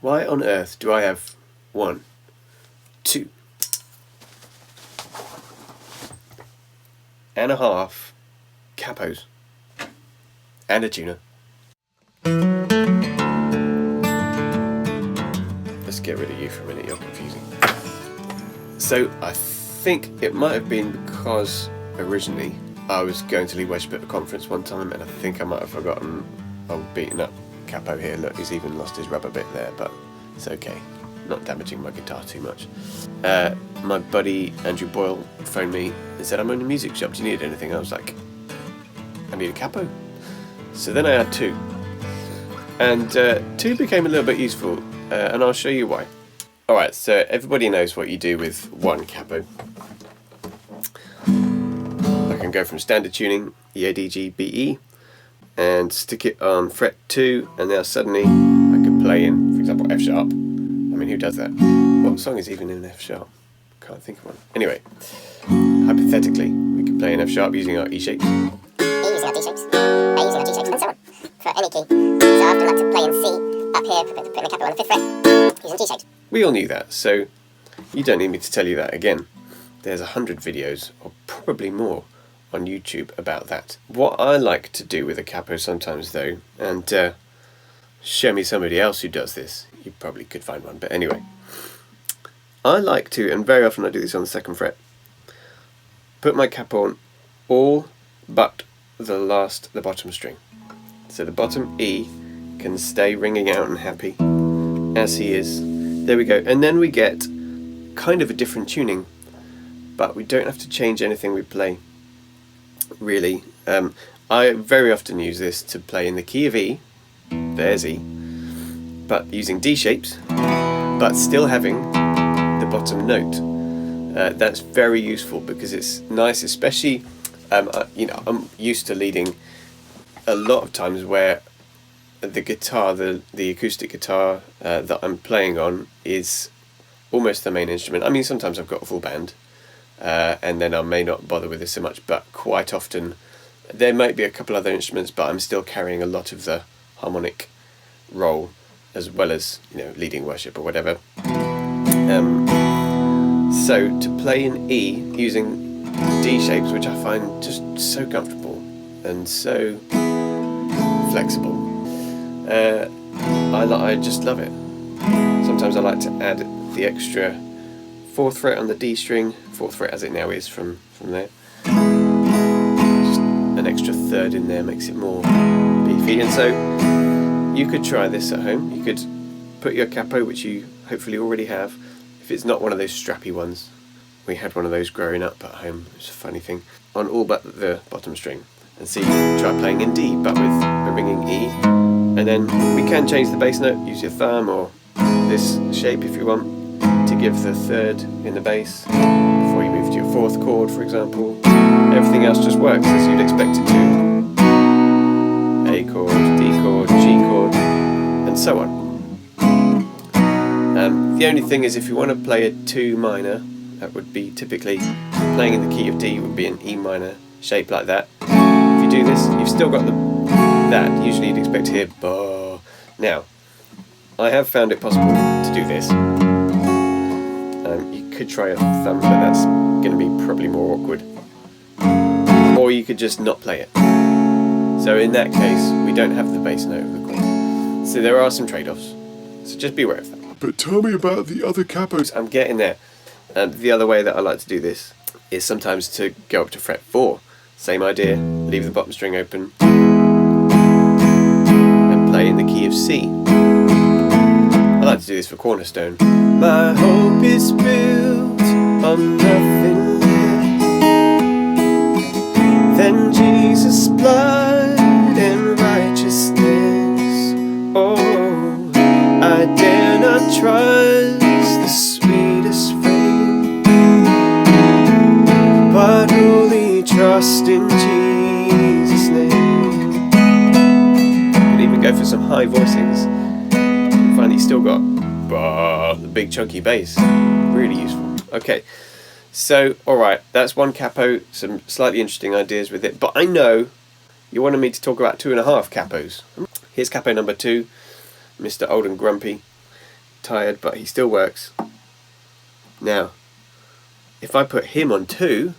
Why on earth do I have 1, 2 and a half capos and a tuner? Let's get rid of you for a minute, you're confusing. So I think it might have been because originally I was going to lead worship at a conference one time, and I think I might have forgotten I've beaten up Capo here. Look, he's even lost his rubber bit there, but it's okay. Not damaging my guitar too much. My buddy Andrew Boyle phoned me and said, I'm on a music shop, do you need anything? I was like, I need a capo. So then I had 2. And 2 became a little bit useful, and I'll show you why. Alright, so everybody knows what you do with 1 capo. I can go from standard tuning, E, A, D, G, B, E, and stick it on fret 2, and now suddenly I could play in, for example, F sharp. I mean, who does that? What song is even in F sharp? Can't think of one. Anyway, hypothetically, we could play in F sharp using our E shapes. E using our D shapes, A using our G shapes, and so on, for any key. So I often like to play in C, up here, putting the capo on the 5th fret, using G shapes. We all knew that, so you don't need me to tell you that again. There's 100 videos, or probably more, on YouTube about that. What I like to do with a capo sometimes though, and show me somebody else who does this, you probably could find one, but anyway. I like to, and very often I do this on the 2nd fret, put my capo on all but the bottom string. So the bottom E can stay ringing out and happy, as he is. There we go, and then we get kind of a different tuning, but we don't have to change anything we play, really. I very often use this to play in the key of E, there's E, but using D shapes, but still having the bottom note. That's very useful because it's nice, especially, I'm used to leading a lot of times where the guitar, the acoustic guitar that I'm playing on is almost the main instrument. I mean, sometimes I've got a full band, and then I may not bother with this so much, but quite often there might be a couple other instruments, but I'm still carrying a lot of the harmonic role as well as, leading worship or whatever. So to play in E using D shapes, which I find just so comfortable and so flexible, I just love it. Sometimes I like to add the extra 4th fret on the D string, 4th fret as it now is from there. Just an extra 3rd in there makes it more beefy. And so you could try this at home. You could put your capo, which you hopefully already have, if it's not one of those strappy ones. We had one of those growing up at home, it's a funny thing, on all but the bottom string. And see, try playing in D, but with a ringing E. And then we can change the bass note, use your thumb or this shape if you want, to give the 3rd in the bass before you move to your 4th chord, for example. Everything else just works as you'd expect it to. A chord, D chord, G chord, and so on. The only thing is, if you want to play a 2 minor, that would be typically playing in the key of D, would be an E minor shape like that. If you do this, you've still got that. Usually you'd expect to hear ba. Now, I have found it possible to do this. You could try a thumb, but that's going to be probably more awkward. Or you could just not play it. So in that case, we don't have the bass note of the chord. So there are some trade-offs. So just be aware of that. But tell me about the other capos. I'm getting there. The other way that I like to do this is sometimes to go up to fret 4. Same idea, leave the bottom string open and play in the key of C. I like to do this for Cornerstone. My hope is built on nothing less than Jesus' blood and righteousness. Oh, I dare not trust the sweetest frame, but wholly trust in Jesus' name. Could even go for some high voicings. You find you still got the big chunky bass. Really useful. Okay, so alright, that's 1 capo, some slightly interesting ideas with it, but I know you wanted me to talk about 2.5 capos. Here's capo number 2, Mr. Old and Grumpy. tired, but he still works. Now, if I put him on 2,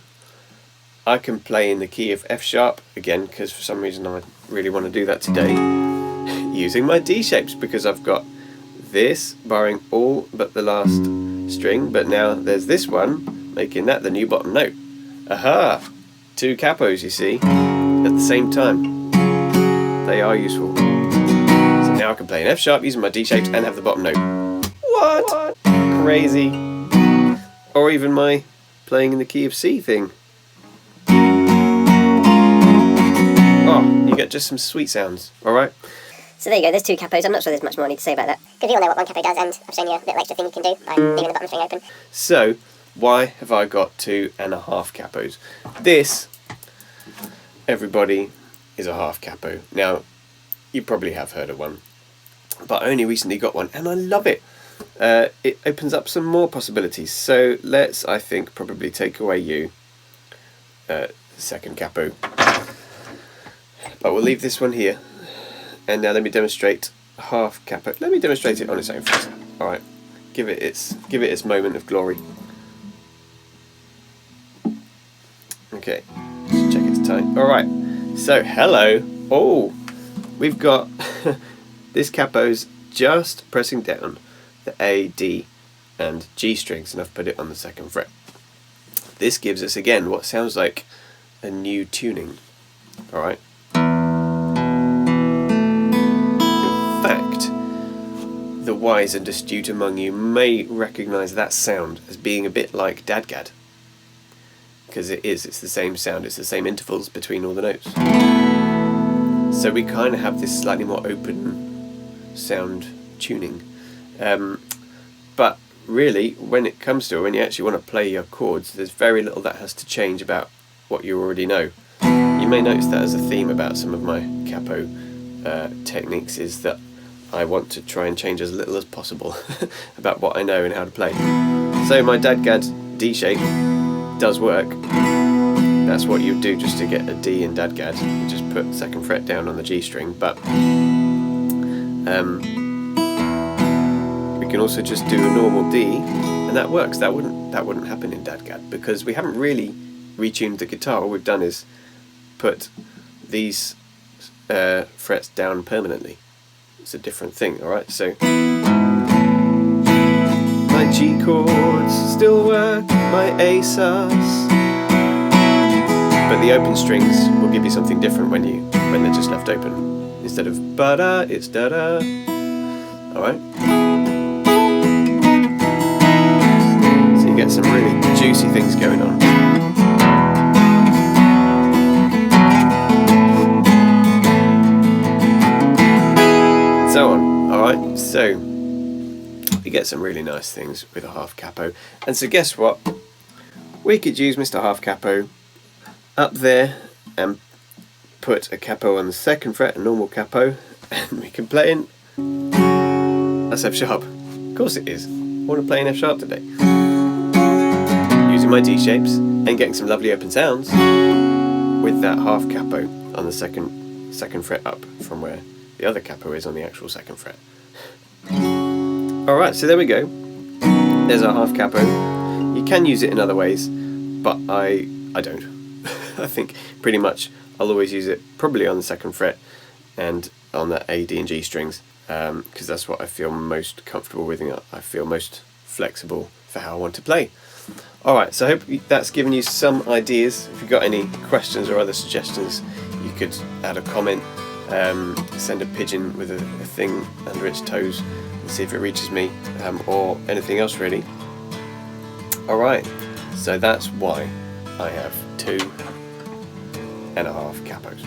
I can play in the key of F sharp again, because for some reason I really want to do that today, using my D shapes, because I've got this barring all but the last string, but now there's this one making that the new bottom note. Aha! 2 capos, you see, at the same time. They are useful. So now I can play an F sharp using my D shapes and have the bottom note. What? Crazy. Or even my playing in the key of C thing. Oh, you get just some sweet sounds, alright? So there you go, there's 2 capos. I'm not sure there's much more I need to say about that. Because you all know what one capo does, and I've shown you a little extra thing you can do by leaving the bottom string open. So, why have I got 2.5 capos? This, everybody, is a half capo. Now, you probably have heard of one, but I only recently got one, and I love it. It opens up some more possibilities. So let's, I think, probably take away you, second capo. But we'll leave this one here. And now let me demonstrate half capo. Let me demonstrate it on its own first. Alright. Give it its moment of glory. Okay. Just check its time. Alright. So hello. Oh, we've got this capo's just pressing down the A, D and G strings, and I've put it on the 2nd fret. This gives us again what sounds like a new tuning. Alright. In fact, the wise and astute among you may recognise that sound as being a bit like dadgad. Because it's the same sound, it's the same intervals between all the notes. So we kind of have this slightly more open sound tuning. But really, when it comes to it, when you actually want to play your chords, there's very little that has to change about what you already know. You may notice that as a theme about some of my capo techniques, is that I want to try and change as little as possible about what I know and how to play. So my dadgad D shape does work. That's what you do just to get a D in dadgad. You just put 2nd fret down on the G string, but we can also just do a normal D, and that works. That wouldn't happen in dadgad because we haven't really retuned the guitar. All we've done is put these frets down permanently. It's a different thing, alright? So my G chords still work, my A sus, but the open strings will give you something different when they're just left open. Instead of ba-da, it's da-da. Alright? So you get some really juicy things going on. So on. Alright, so we get some really nice things with a half capo. And so guess what? We could use Mr. Half Capo up there and put a capo on the 2nd fret, a normal capo, and we can play in... That's F sharp. Of course it is. I want to play in F sharp today. Using my D shapes and getting some lovely open sounds with that half capo on the second fret up from where the other capo is on the actual 2nd fret. Alright, so there we go. There's our half capo. You can use it in other ways, but I don't. I think pretty much I'll always use it probably on the 2nd fret and on the A, D and G strings, because that's what I feel most comfortable with and I feel most flexible for how I want to play. Alright, so I hope that's given you some ideas. If you've got any questions or other suggestions, you could add a comment, send a pigeon with a thing under its toes and see if it reaches me, or anything else really. Alright, so that's why I have 2.5 capos.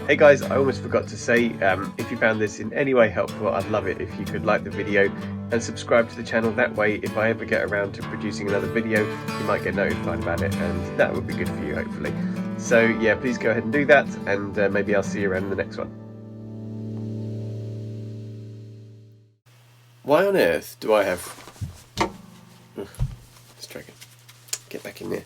Hey guys, I almost forgot to say, if you found this in any way helpful, I'd love it if you could like the video and subscribe to the channel. That way, if I ever get around to producing another video, you might get notified about it, and that would be good for you, hopefully. So yeah, please go ahead and do that, and maybe I'll see you around in the next one. Why on earth do I have... Let's try again. Get back in there.